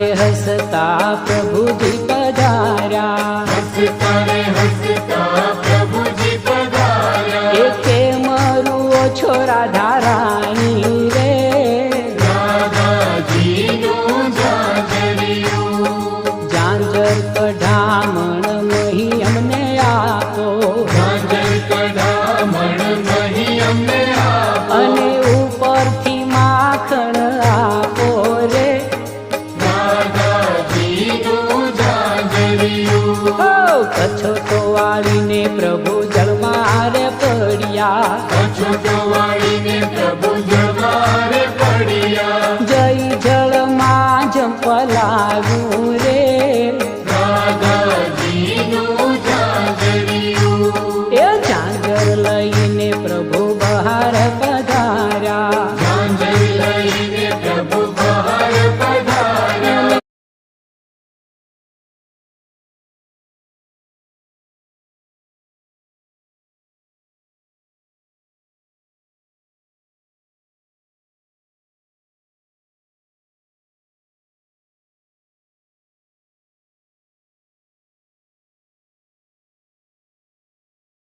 हसता प्रभु जी पधारा, हसता रे हसता प्रभु जी पधारा। एके मरुओ छो राधा रानी रे, राधा जी नु जाजरियो। जांजर कढ़ामण मही अमने आपो, जांजर कढ़ामण मही अमने आपो। अने उपरथी माखण आपो रे, कच्छो तो वाळीने प्रभु जळमारे पड्या, कच्छो तो वाळीने प्रभु जळमारे पड्या। जय जळमा जंपलाव्યું रे,